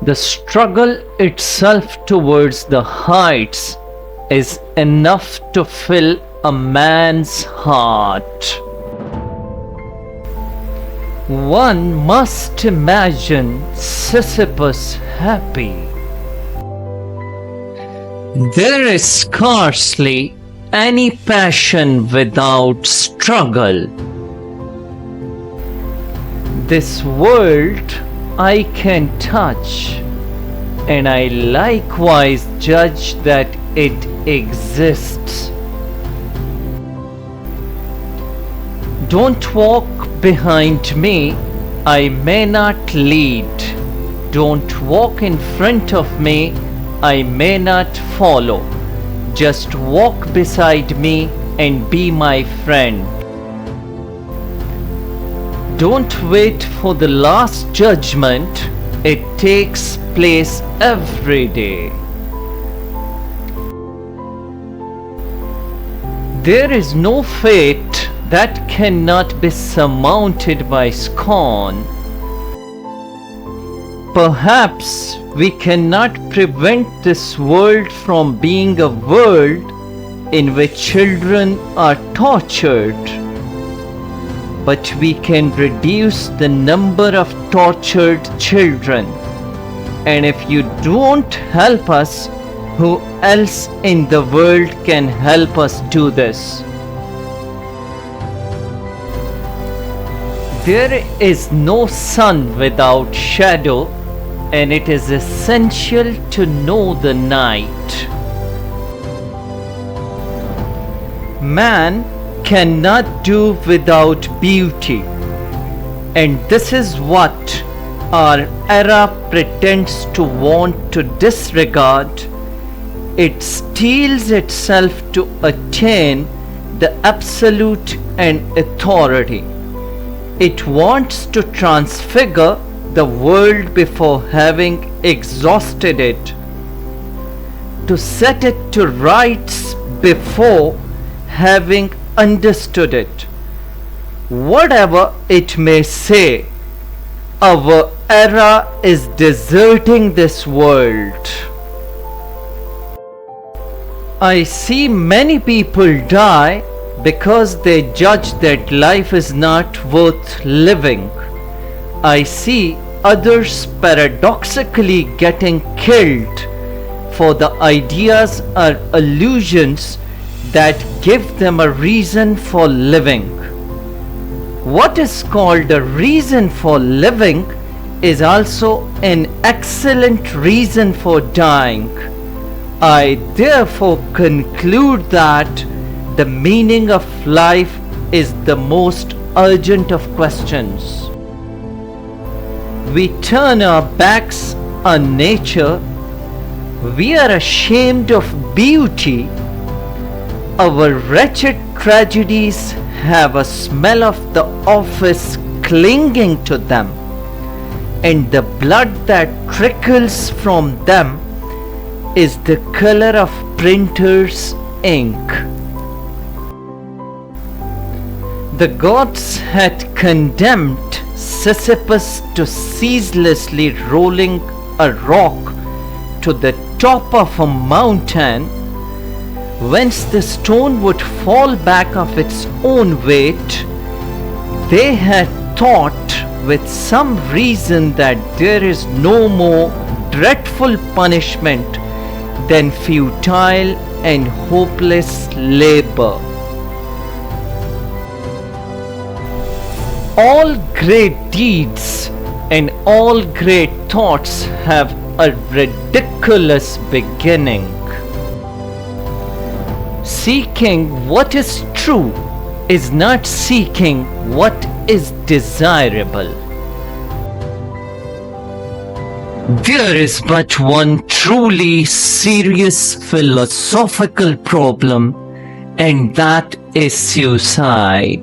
The struggle itself towards the heights is enough to fill a man's heart. One must imagine Sisyphus happy. There is scarcely any passion without struggle. This world I can touch, and I likewise judge that it exists. Don't walk behind me, I may not lead. Don't walk in front of me, I may not follow. Just walk beside me and be my friend. Don't wait for the last judgment, it takes place every day. There is no fate that cannot be surmounted by scorn. Perhaps we cannot prevent this world from being a world in which children are tortured, but we can reduce the number of tortured children. And if you don't help us, who else in the world can help us do this? There is no sun without shadow, and it is essential to know the night. Man cannot do without beauty, and this is what our era pretends to want to disregard. It steels itself to attain the absolute and authority. It wants to transfigure the world before having exhausted it, to set it to rights before having understood it. Whatever it may say, our era is deserting this world. I see many people die because they judge that life is not worth living. I see others paradoxically getting killed for the ideas or illusions that give them a reason for living. What is called a reason for living is also an excellent reason for dying. I therefore conclude that the meaning of life is the most urgent of questions. We turn our backs on nature. We are ashamed of beauty. Our wretched tragedies have a smell of the office clinging to them, and the blood that trickles from them is the color of printer's ink. The gods had condemned Sisyphus to ceaselessly rolling a rock to the top of a mountain, whence the stone would fall back of its own weight. They had thought with some reason that there is no more dreadful punishment than futile and hopeless labor. All great deeds and all great thoughts have a ridiculous beginning. Seeking what is true is not seeking what is desirable. There is but one truly serious philosophical problem, and that is suicide.